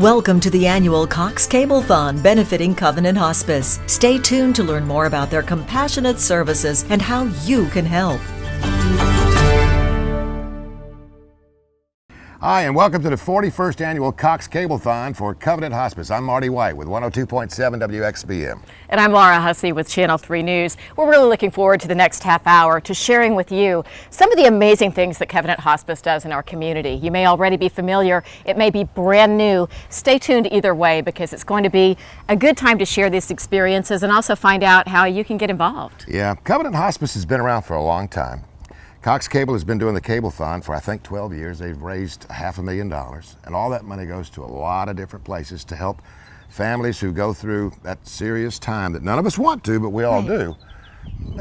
Welcome to the annual Cox Cablethon benefiting Covenant Hospice. Stay tuned to learn more about their compassionate services and how you can help. Hi, and welcome to the 41st annual Cox Cablethon for Covenant Hospice. I'm Marty White with 102.7 WXBM. And I'm Laura Hussey with Channel 3 News. We're really looking forward to the next half hour to sharing with you some of the amazing things that Covenant Hospice does in our community. You may already be familiar, it may be brand new. Stay tuned either way because it's going to be a good time to share these experiences and also find out how you can get involved. Yeah, Covenant Hospice has been around for a long time. Cox Cable has been doing the Cablethon for I think 12 years. They've raised $500,000 and all that money goes to a lot of different places to help families who go through that serious time that none of us want to, but we all do.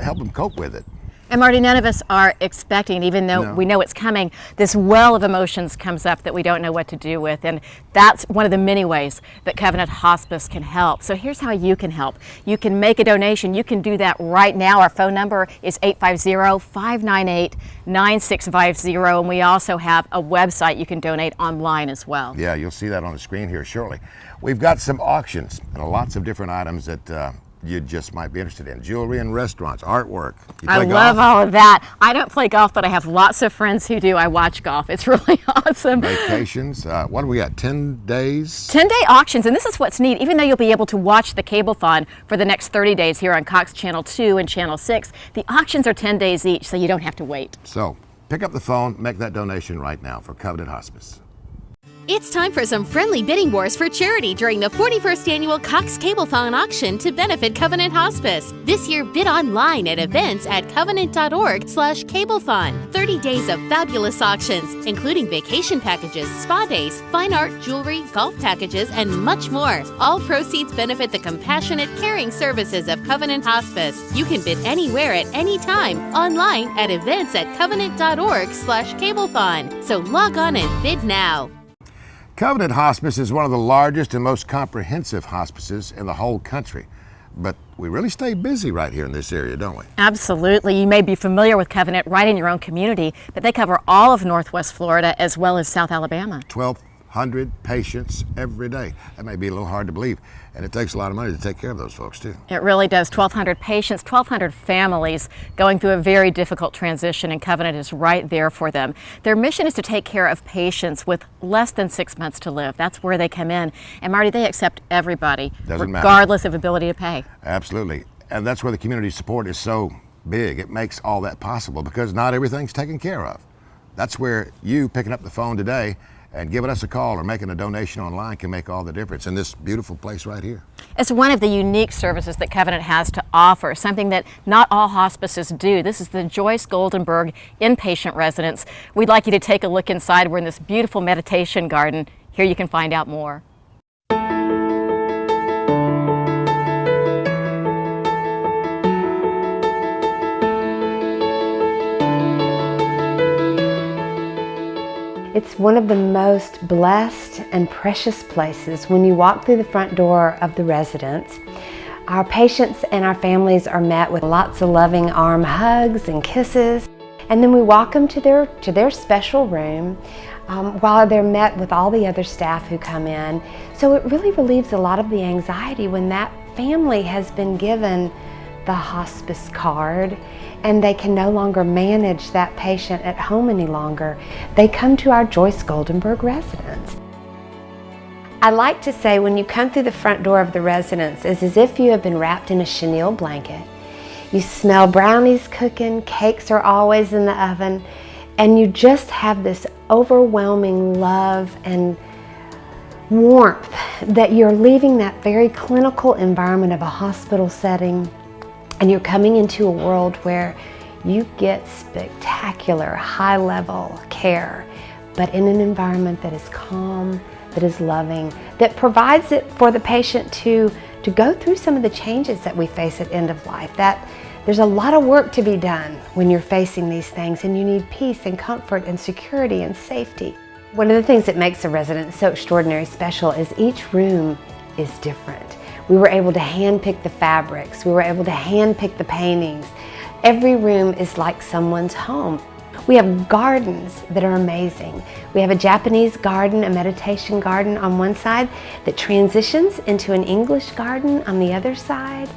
Help them cope with it. And Marty, none of us are expecting, even though we know it's coming, this well of emotions comes up that we don't know what to do with. And that's one of the many ways that Covenant Hospice can help. So here's how you can help. You can make a donation. You can do that right now. Our phone number is 850-598-9650. And we also have a website you can donate online as well. Yeah, you'll see that on the screen here shortly. We've got some auctions and lots of different items that you just might be interested in. Jewelry and restaurants, artwork. I love all of that. I don't play golf, but I have lots of friends who do. I watch golf. It's really awesome. Vacations. What do we got? 10 days? 10-day auctions, and this is what's neat. Even though you'll be able to watch the Cablethon for the next 30 days here on Cox Channel 2 and Channel 6, the auctions are 10 days each, so you don't have to wait. So pick up the phone, make that donation right now for Covenant Hospice. It's time for some friendly bidding wars for charity during the 41st annual Cox Cablethon auction to benefit Covenant Hospice. This year, bid online at events at covenant.org/cablethon. 30 days of fabulous auctions, including vacation packages, spa days, fine art, jewelry, golf packages, and much more. All proceeds benefit the compassionate, caring services of Covenant Hospice. You can bid anywhere at any time online at events at covenant.org/cablethon. So log on and bid now. Covenant Hospice is one of the largest and most comprehensive hospices in the whole country. But we really stay busy right here in this area, don't we? Absolutely. You may be familiar with Covenant right in your own community, but they cover all of Northwest Florida as well as South Alabama. 1,200 patients every day. That may be a little hard to believe, and it takes a lot of money to take care of those folks too. It really does. 1,200 patients, 1,200 families going through a very difficult transition, and Covenant is right there for them. Their mission is to take care of patients with less than 6 months to live. That's where they come in. And Marty, they accept everybody, regardless of ability to pay. Absolutely. And that's where the community support is so big. It makes all that possible because not everything's taken care of. That's where you picking up the phone today and giving us a call or making a donation online can make all the difference in this beautiful place right here. It's one of the unique services that Covenant has to offer, something that not all hospices do. This is the Joyce Goldenberg Inpatient Residence. We'd like you to take a look inside. We're in this beautiful meditation garden. Here you can find out more. It's one of the most blessed and precious places when you walk through the front door of the residence. Our patients and our families are met with lots of loving arm hugs and kisses, and then we walk them to their special room while they're met with all the other staff who come in. So it really relieves a lot of the anxiety when that family has been given the hospice card and they can no longer manage that patient at home any longer. They come to our Joyce Goldenberg residence. I like to say when you come through the front door of the residence, it's as if you have been wrapped in a chenille blanket. You smell brownies cooking, cakes are always in the oven, and you just have this overwhelming love and warmth that you're leaving that very clinical environment of a hospital setting and you're coming into a world where you get spectacular, high-level care, but in an environment that is calm, that is loving, that provides it for the patient to go through some of the changes that we face at end of life. That there's a lot of work to be done when you're facing these things, and you need peace and comfort and security and safety. One of the things that makes a residence so extraordinarily special is each room is different. We were able to hand-pick the fabrics. We were able to hand-pick the paintings. Every room is like someone's home. We have gardens that are amazing. We have a Japanese garden, a meditation garden on one side that transitions into an English garden on the other side.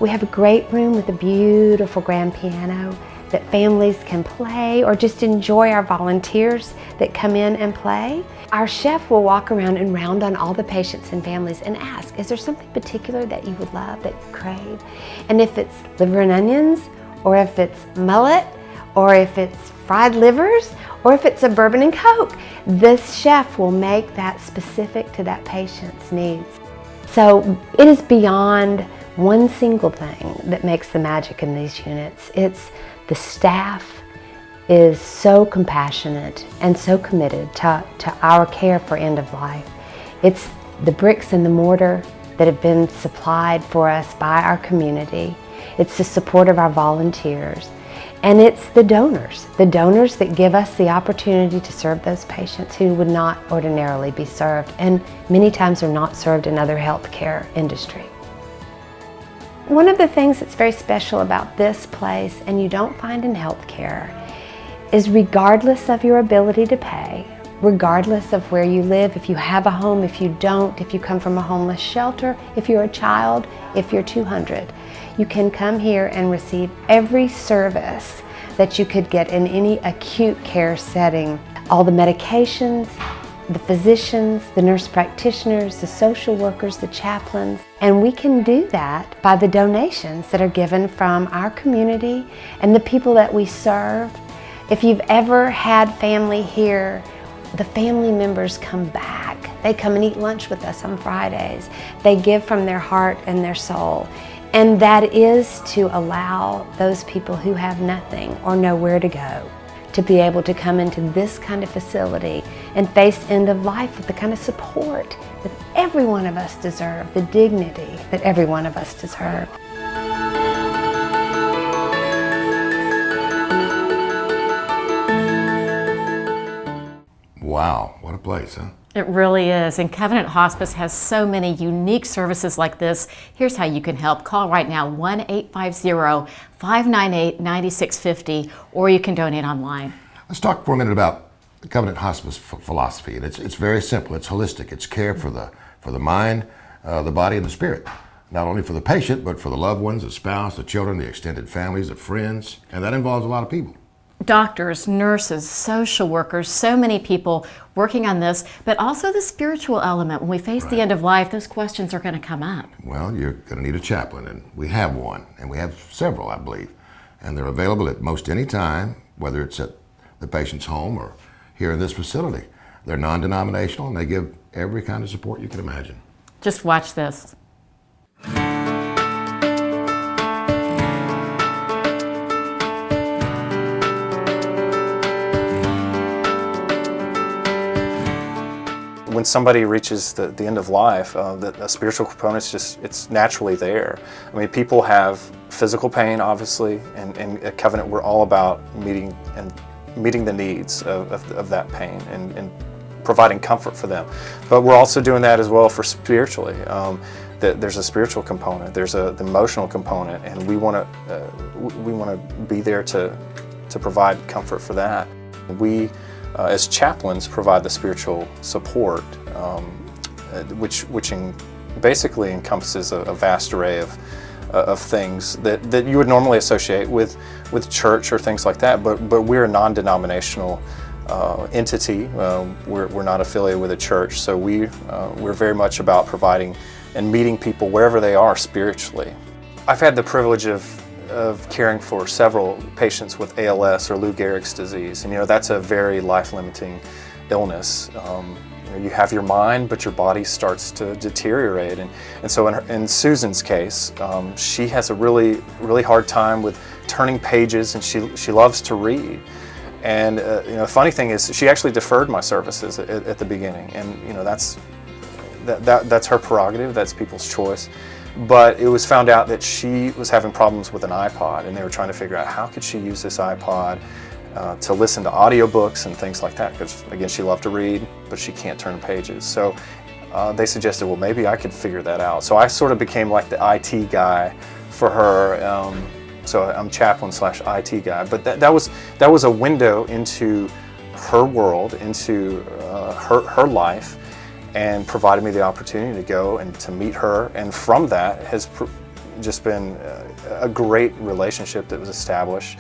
We have a great room with a beautiful grand piano that families can play or just enjoy our volunteers that come in and play. Our chef will walk around and round on all the patients and families and ask, is there something particular that you would love, that you crave? And if it's liver and onions, or if it's mullet, or if it's fried livers, or if it's a bourbon and Coke, this chef will make that specific to that patient's needs. So it is beyond one single thing that makes the magic in these units. It's the staff is so compassionate and so committed to our care for end of life. It's the bricks and the mortar that have been supplied for us by our community. It's the support of our volunteers. And it's the donors that give us the opportunity to serve those patients who would not ordinarily be served, and many times are not served in other healthcare industry. One of the things that's very special about this place, and you don't find in healthcare, is regardless of your ability to pay, regardless of where you live, if you have a home, if you don't, if you come from a homeless shelter, if you're a child, if you're 200, you can come here and receive every service that you could get in any acute care setting. All the medications, the physicians, the nurse practitioners, the social workers, the chaplains. And we can do that by the donations that are given from our community and the people that we serve. If you've ever had family here, the family members come back. They come and eat lunch with us on Fridays. They give from their heart and their soul. And that is to allow those people who have nothing or nowhere to go to be able to come into this kind of facility and face end of life with the kind of support that every one of us deserve, the dignity that every one of us deserve. Wow, what a place, huh? It really is, and Covenant Hospice has so many unique services like this. Here's how you can help. Call right now, 1-850-598-9650, or you can donate online. Let's talk for a minute about the Covenant Hospice philosophy. And it's very simple, it's holistic. It's care for the mind, the body, and the spirit. Not only for the patient, but for the loved ones, the spouse, the children, the extended families, the friends, and that involves a lot of people. Doctors, nurses, social workers, so many people working on this, but also the spiritual element. When we face the end of life, those questions are going to come up. Well, you're going to need a chaplain, and we have one, and we have several, I believe. And they're available at most any time, whether it's at the patient's home or here in this facility. They're non-denominational, and they give every kind of support you can imagine. Just watch this. When somebody reaches the end of life, a spiritual component it's naturally there. I mean, people have physical pain, obviously, and at Covenant we're all about meeting the needs of that pain and providing comfort for them. But we're also doing that as well for spiritually. There's a spiritual component, there's the emotional component, and we want to be there to provide comfort for that. We as chaplains provide the spiritual support, which basically encompasses a vast array of things that you would normally associate with church or things like that. But we're a non-denominational entity. We're not affiliated with a church, so we're very much about providing and meeting people wherever they are spiritually. I've had the privilege of caring for several patients with ALS or Lou Gehrig's disease, and that's a very life-limiting illness. You have your mind, but your body starts to deteriorate, and so in Susan's case, she has a really hard time with turning pages, and she loves to read. And the funny thing is, she actually deferred my services at the beginning, and that's her prerogative. That's people's choice. But it was found out that she was having problems with an iPod, and they were trying to figure out how could she use this iPod to listen to audiobooks and things like that, because again, she loved to read, but she can't turn pages. So they suggested, well, maybe I could figure that out. So I sort of became like the IT guy for her, So I'm chaplain / IT guy, but that was a window into her world, into her life, and provided me the opportunity to go and to meet her. And from that has just been a great relationship that was established.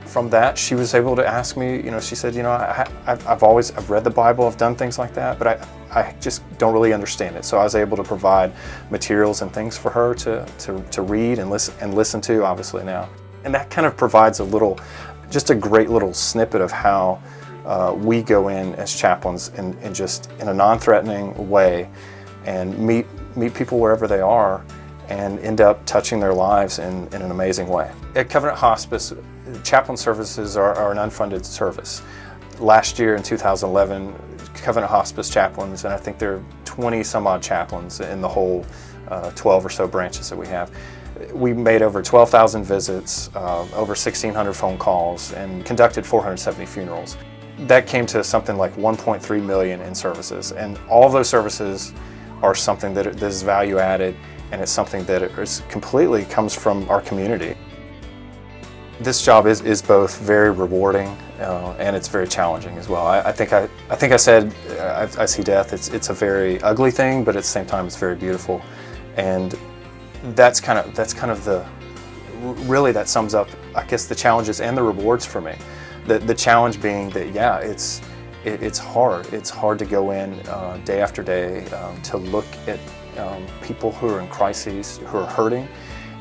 From that, she was able to ask me, she said, I've read the Bible, I've done things like that, but I just don't really understand it. So I was able to provide materials and things for her to read and listen to, obviously now. And that kind of provides just a great little snippet of how we go in as chaplains and just in a non-threatening way and meet people wherever they are and end up touching their lives in an amazing way. At Covenant Hospice, chaplain services are an unfunded service. Last year in 2011, Covenant Hospice chaplains, and I think there are 20 some odd chaplains in the whole 12 or so branches that we have. We made over 12,000 visits, over 1,600 phone calls, and conducted 470 funerals. That came to something like 1.3 million in services, and all of those services are something that is value added, and it's something that is completely comes from our community. This job is both very rewarding and it's very challenging as well. I think I said I see death. It's a very ugly thing, but at the same time it's very beautiful, and that's kind of that sums up, I guess, the challenges and the rewards for me. The challenge being that it's hard. It's hard to go in day after day to look at people who are in crises, who are hurting.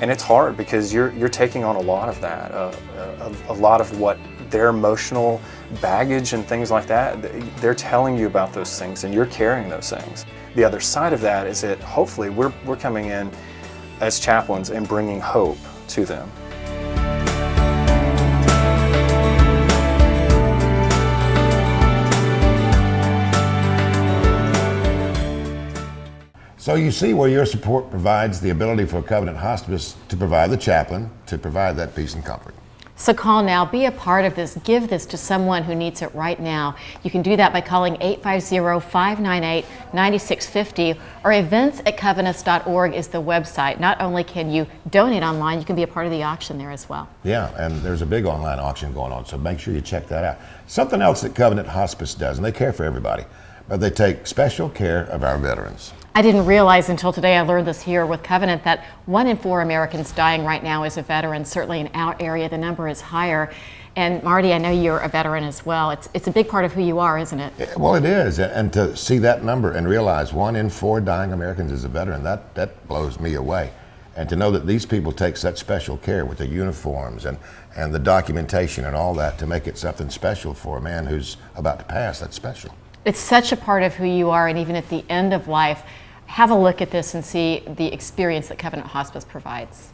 And it's hard because you're taking on a lot of that, a lot of what their emotional baggage and things like that. They're telling you about those things, and you're carrying those things. The other side of that is that hopefully we're coming in as chaplains and bringing hope to them. So you see where your support provides the ability for Covenant Hospice to provide the chaplain, to provide that peace and comfort. So call now, be a part of this, give this to someone who needs it right now. You can do that by calling 850-598-9650 or events@covenants.org is the website. Not only can you donate online, you can be a part of the auction there as well. Yeah, and there's a big online auction going on, so make sure you check that out. Something else that Covenant Hospice does, and they care for everybody, but they take special care of our veterans. I didn't realize until today, I learned this here with Covenant, that 1 in 4 Americans dying right now is a veteran. Certainly in our area, the number is higher. And Marty, I know you're a veteran as well. It's a big part of who you are, isn't it? Well, it is. And to see that number and realize 1 in 4 dying Americans is a veteran, that blows me away. And to know that these people take such special care with the uniforms and the documentation and all that to make it something special for a man who's about to pass, that's special. It's such a part of who you are, and even at the end of life, have a look at this and see the experience that Covenant Hospice provides.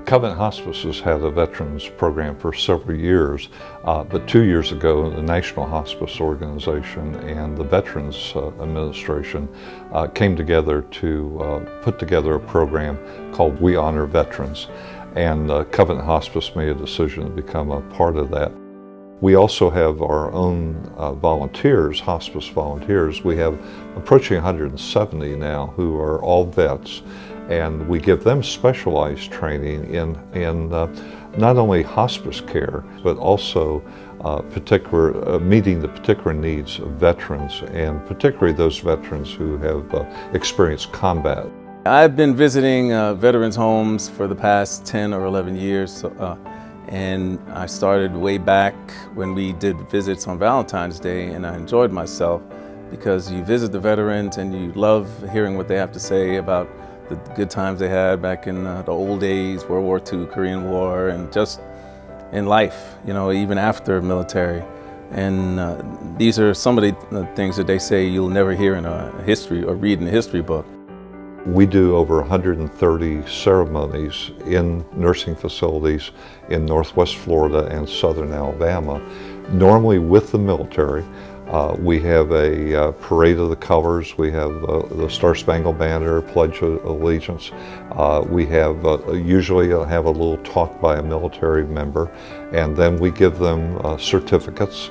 Covenant Hospice has had a veterans program for several years, but 2 years ago, the National Hospice Organization and the Veterans Administration came together to put together a program called We Honor Veterans, and Covenant Hospice made a decision to become a part of that. We also have our own volunteers, hospice volunteers. We have approaching 170 now who are all vets, and we give them specialized training in not only hospice care, but also meeting the particular needs of veterans, and particularly those veterans who have experienced combat. I've been visiting veterans' homes for the past 10 or 11 years, and I started way back when we did visits on Valentine's Day, and I enjoyed myself because you visit the veterans and you love hearing what they have to say about the good times they had back in the old days, World War II, Korean War, and just in life, even after military. And these are some of the things that they say you'll never hear in a history or read in a history book. We do over 130 ceremonies in nursing facilities in Northwest Florida and Southern Alabama, normally with the military, We have a parade of the colors. We have the Star Spangled Banner, Pledge of Allegiance. We have usually have a little talk by a military member, and then we give them certificates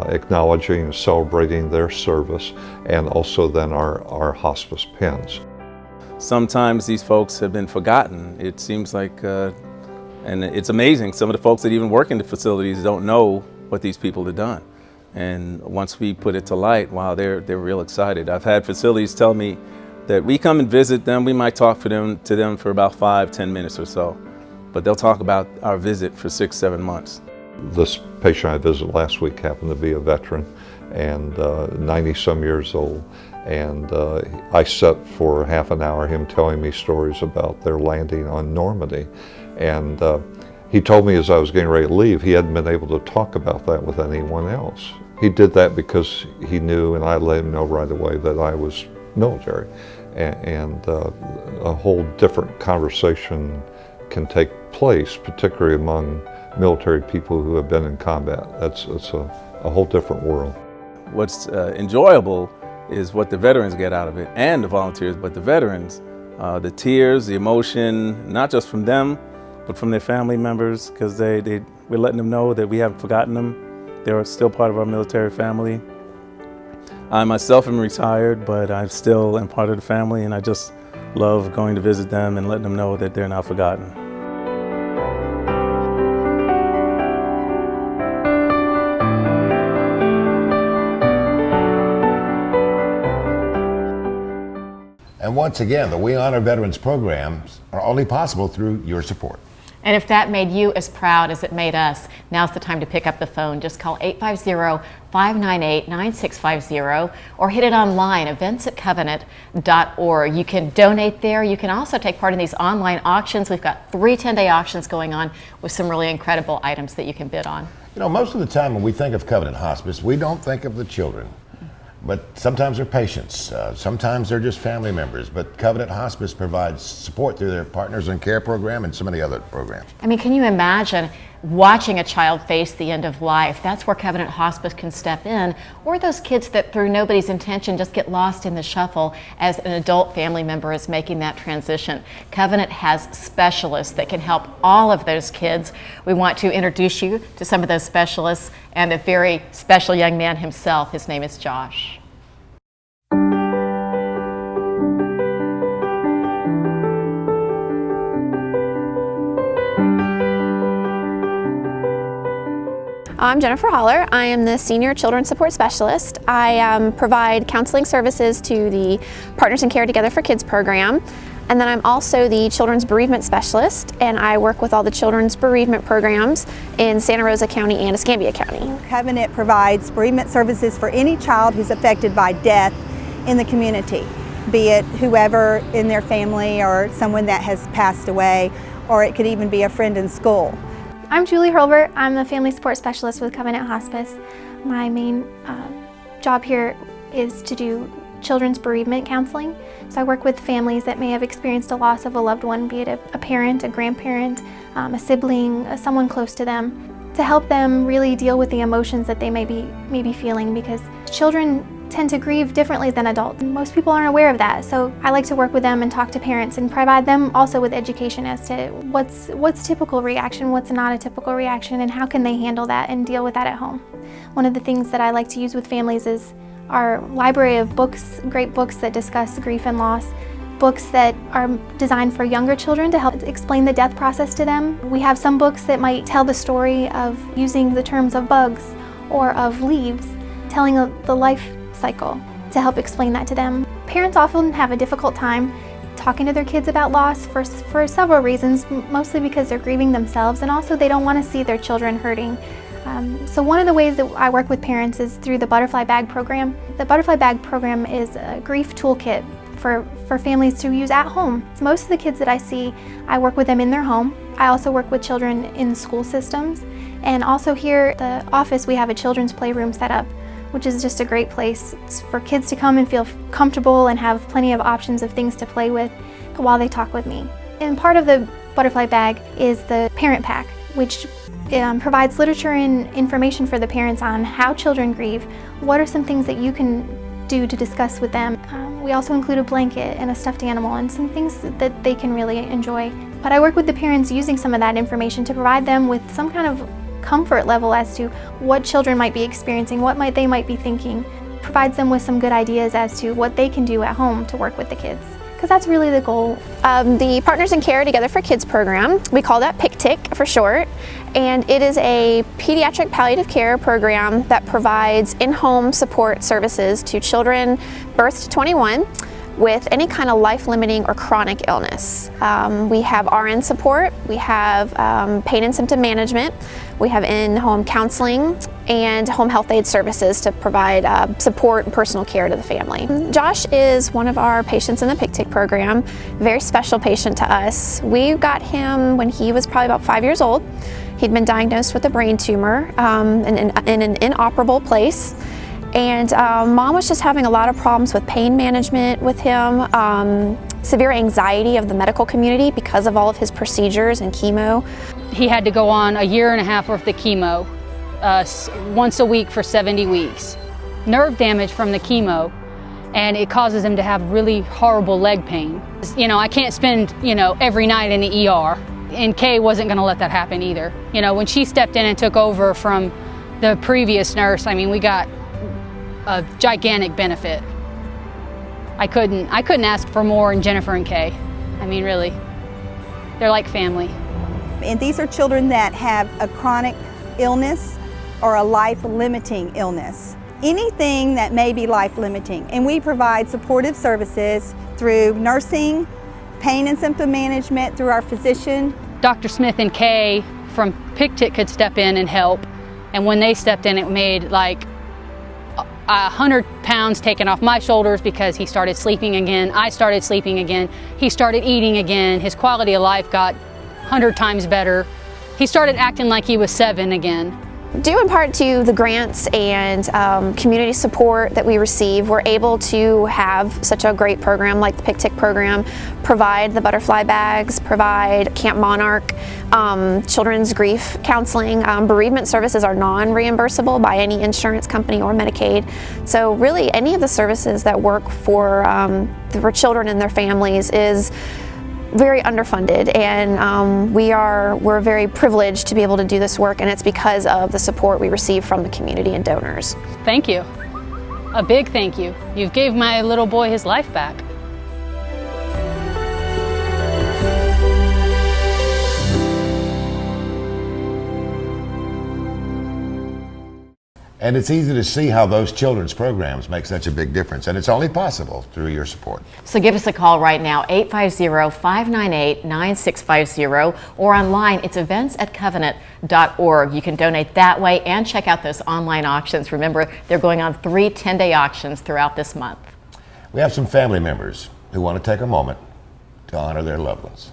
acknowledging and celebrating their service, and also then our hospice pins. Sometimes these folks have been forgotten. It seems like, and it's amazing, some of the folks that even work in the facilities don't know what these people have done. And once we put it to light, wow, they're real excited. I've had facilities tell me that we come and visit them, we might talk to them for about 5-10 minutes or so, but they'll talk about our visit for 6-7 months. This patient I visited last week happened to be a veteran and 90-some years old. And I sat for half an hour, him telling me stories about their landing on Normandy. And he told me as I was getting ready to leave, he hadn't been able to talk about that with anyone else. He did that because he knew, and I let him know right away, that I was military. And a whole different conversation can take place, particularly among military people who have been in combat. It's a whole different world. What's enjoyable is what the veterans get out of it, and the volunteers, but the veterans, the tears, the emotion, not just from them, but from their family members, because we're letting them know that we haven't forgotten them. They're still part of our military family. I myself am retired, but I still am part of the family, and I just love going to visit them and letting them know that they're not forgotten. And once again, the We Honor Veterans programs are only possible through your support. And if that made you as proud as it made us, now's the time to pick up the phone. Just call 850-598-9650 or hit it online, events@covenant.org. You can donate there. You can also take part in these online auctions. We've got 3 10-day auctions going on with some really incredible items that you can bid on. You know, most of the time when we think of Covenant Hospice, we don't think of the children. But sometimes they're patients, sometimes they're just family members, but Covenant Hospice provides support through their Partners in Care program and so many other programs. I mean, can you imagine watching a child face the end of life? That's where Covenant Hospice can step in, or those kids that through nobody's intention just get lost in the shuffle as an adult family member is making that transition. Covenant has specialists that can help all of those kids. We want to introduce you to some of those specialists and a very special young man himself. His name is Josh. I'm Jennifer Holler. I am the Senior Children's Support Specialist. I provide counseling services to the Partners in Care Together for Kids program. And then I'm also the Children's Bereavement Specialist, and I work with all the children's bereavement programs in Santa Rosa County and Escambia County. Covenant provides bereavement services for any child who's affected by death in the community, be it whoever in their family or someone that has passed away, or it could even be a friend in school. I'm Julie Hurlbert. I'm the Family Support Specialist with Covenant Hospice. My main job here is to do children's bereavement counseling. So I work with families that may have experienced a loss of a loved one, be it a parent, a grandparent, a sibling, someone close to them, to help them really deal with the emotions that they may be feeling, because children tend to grieve differently than adults. Most people aren't aware of that, so I like to work with them and talk to parents and provide them also with education as to what's typical reaction, what's not a typical reaction, and how can they handle that and deal with that at home. One of the things that I like to use with families is our library of books, great books that discuss grief and loss, books that are designed for younger children to help explain the death process to them. We have some books that might tell the story of using the terms of bugs or of leaves, telling the life cycle to help explain that to them. Parents often have a difficult time talking to their kids about loss for several reasons, mostly because they're grieving themselves, and also they don't want to see their children hurting. So one of the ways that I work with parents is through the Butterfly Bag program. The Butterfly Bag program is a grief toolkit for families to use at home. So most of the kids that I see, I work with them in their home. I also work with children in school systems, and also here at the office we have a children's playroom set up, which is just a great place for kids to come and feel comfortable and have plenty of options of things to play with while they talk with me. And part of the Butterfly Bag is the parent pack. which provides literature and information for the parents on how children grieve. What are some things that you can do to discuss with them? We also include a blanket and a stuffed animal and some things that they can really enjoy. But I work with the parents using some of that information to provide them with some kind of comfort level as to what children might be experiencing, what they might be thinking. Provides them with some good ideas as to what they can do at home to work with the kids, because that's really the goal. The Partners in Care Together for Kids program, we call that PICTIC for short, and it is a pediatric palliative care program that provides in-home support services to children birth to 21 with any kind of life-limiting or chronic illness. We have RN support, we have pain and symptom management, we have in-home counseling, and home health aid services to provide support and personal care to the family. Josh is one of our patients in the PICTIC program, very special patient to us. We got him when he was probably about 5 years old. He'd been diagnosed with a brain tumor in an inoperable place. And Mom was just having a lot of problems with pain management with him, severe anxiety of the medical community because of all of his procedures and chemo. He had to go on 1.5 years worth of chemo, once a week for 70 weeks. Nerve damage from the chemo, and it causes him to have really horrible leg pain. You know, I can't spend, every night in the ER, and Kay wasn't gonna let that happen either. When she stepped in and took over from the previous nurse, I mean, we got a gigantic benefit. I couldn't ask for more in Jennifer and Kay. I mean, really, they're like family. And these are children that have a chronic illness or a life-limiting illness. Anything that may be life-limiting. And we provide supportive services through nursing, pain and symptom management, through our physician. Dr. Smith and Kay from PICTIC could step in and help. And when they stepped in, it made like 100 pounds taken off my shoulders because he started sleeping again. I started sleeping again. He started eating again. His quality of life got 100 times better. He started acting like he was 7 again. Due in part to the grants and community support that we receive, we're able to have such a great program like the PICTIC program, provide the butterfly bags, provide Camp Monarch, children's grief counseling. Bereavement services are non-reimbursable by any insurance company or Medicaid. So really any of the services that work for children and their families is very underfunded, and we're very privileged to be able to do this work, and it's because of the support we receive from the community and donors. Thank you. A big thank you. You've gave my little boy his life back. And it's easy to see how those children's programs make such a big difference, and it's only possible through your support. So give us a call right now, 850-598-9650, or online, it's events@covenant.org. You can donate that way and check out those online auctions. Remember, they're going on 3 10-day auctions throughout this month. We have some family members who want to take a moment to honor their loved ones.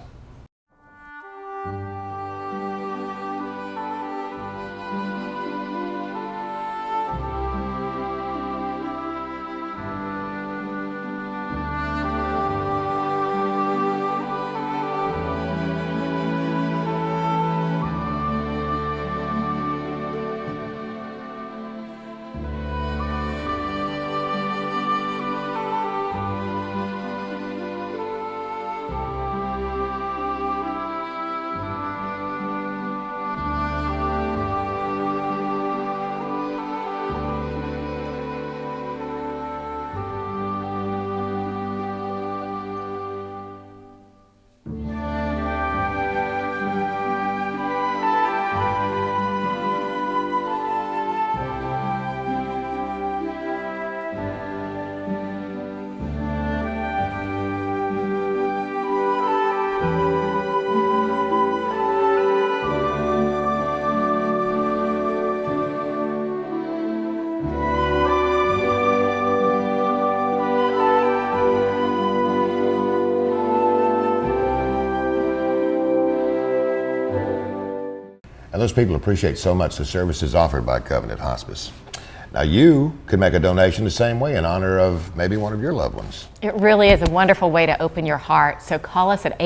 And those people appreciate so much the services offered by Covenant Hospice. Now you could make a donation the same way in honor of maybe one of your loved ones. It really is a wonderful way to open your heart. So call us at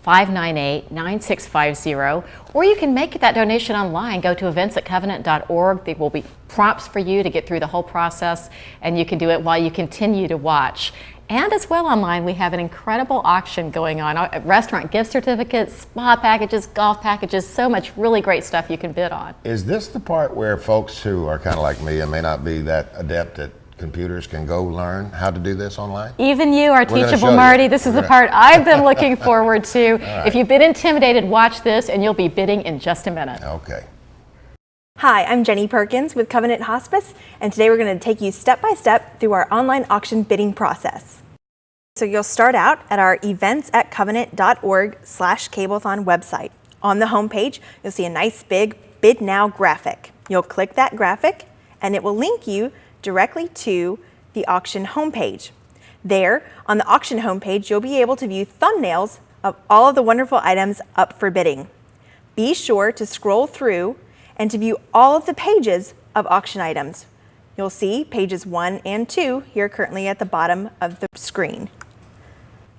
598-9650, or you can make that donation online. Go to eventsatcovenant.org. There will be prompts for you to get through the whole process, and you can do it while you continue to watch. And as well online, we have an incredible auction going on. Restaurant gift certificates, spa packages, golf packages, so much really great stuff you can bid on. Is this the part where folks who are kind of like me and may not be that adept at computers can go learn how to do this online? Even you are teachable, Marty. This is the part I've been looking forward to. Right. If you've been intimidated, watch this and you'll be bidding in just a minute. Okay. Hi, I'm Jenny Perkins with Covenant Hospice, and today we're going to take you step by step through our online auction bidding process. So you'll start out at our eventsatcovenant.org/Cablethon website. On the homepage, you'll see a nice big Bid Now graphic. You'll click that graphic and it will link you directly to the auction homepage. There, on the auction homepage, you'll be able to view thumbnails of all of the wonderful items up for bidding. Be sure to scroll through and to view all of the pages of auction items. You'll see pages 1 and 2 here currently at the bottom of the screen.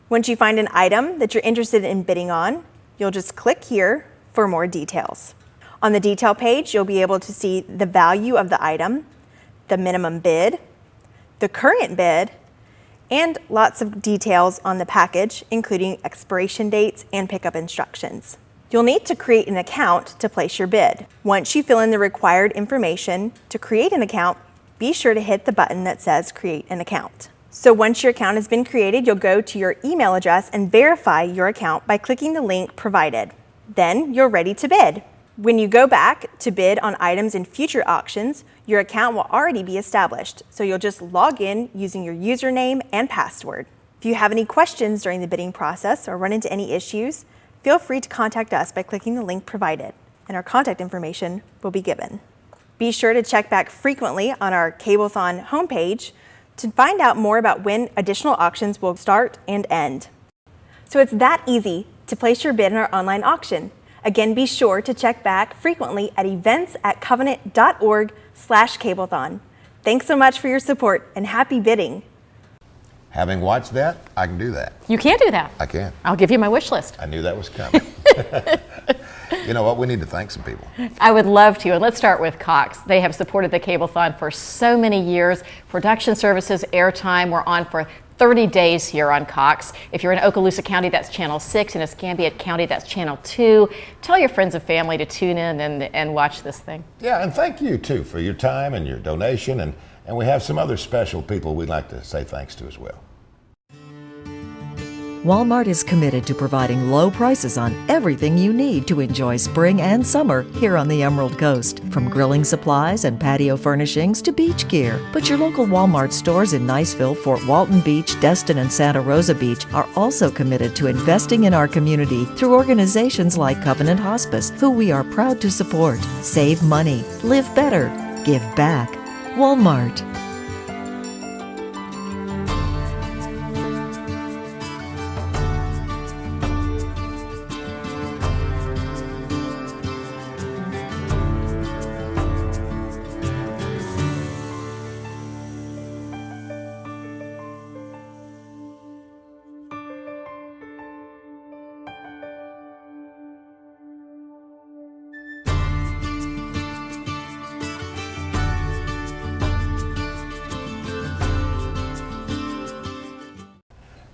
Once you find an item that you're interested in bidding on, you'll just click here for more details. On the detail page, you'll be able to see the value of the item, the minimum bid, the current bid, and lots of details on the package, including expiration dates and pickup instructions. You'll need to create an account to place your bid. Once you fill in the required information to create an account, be sure to hit the button that says Create an Account. So once your account has been created, you'll go to your email address and verify your account by clicking the link provided. Then you're ready to bid. When you go back to bid on items in future auctions, your account will already be established, so you'll just log in using your username and password. If you have any questions during the bidding process or run into any issues, feel free to contact us by clicking the link provided, and our contact information will be given. Be sure to check back frequently on our Cablethon homepage to find out more about when additional auctions will start and end. So it's that easy to place your bid in our online auction. Again, be sure to check back frequently at eventsatcovenant.org/Cablethon. Thanks so much for your support and happy bidding. Having watched that, I can do that. You can do that. I can. I'll give you my wish list. I knew that was coming. You know what? We need to thank some people. I would love to, and let's start with Cox. They have supported the Cablethon for so many years. Production services, airtime, we're on for 30 days here on Cox. If you're in Okaloosa County, that's Channel 6. In Escambia County, that's Channel 2. Tell your friends and family to tune in and watch this thing. Yeah, and thank you, too, for your time and your donation. And we have some other special people we'd like to say thanks to as well. Walmart is committed to providing low prices on everything you need to enjoy spring and summer here on the Emerald Coast. From grilling supplies and patio furnishings to beach gear. But your local Walmart stores in Niceville, Fort Walton Beach, Destin, and Santa Rosa Beach are also committed to investing in our community through organizations like Covenant Hospice, who we are proud to support. Save money, live better, give back. Walmart.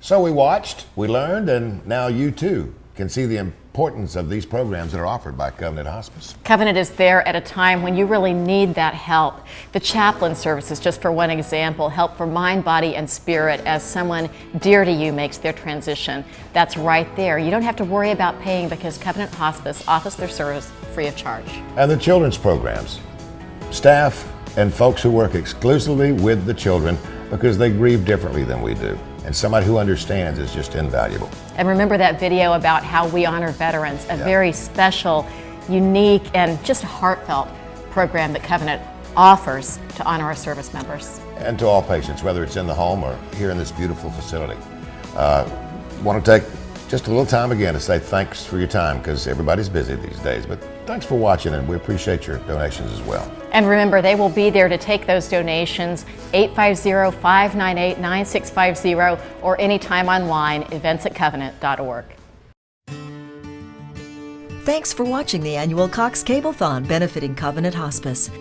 So we watched, we learned, and now you too can see the importance of these programs that are offered by Covenant Hospice. Covenant is there at a time when you really need that help. The chaplain services, just for one example, help for mind, body, and spirit as someone dear to you makes their transition. That's right there. You don't have to worry about paying because Covenant Hospice offers their service free of charge. And the children's programs, staff and folks who work exclusively with the children because they grieve differently than we do. And somebody who understands is just invaluable. And remember that video about how we honor veterans, a very special, unique, and just heartfelt program that Covenant offers to honor our service members. And to all patients, whether it's in the home or here in this beautiful facility. Want to take just a little time again to say thanks for your time because everybody's busy these days, but thanks for watching and we appreciate your donations as well. And remember, they will be there to take those donations, 850-598-9650 or anytime online, eventsatcovenant.org. Thanks for watching the annual Cox Cablethon benefiting Covenant Hospice.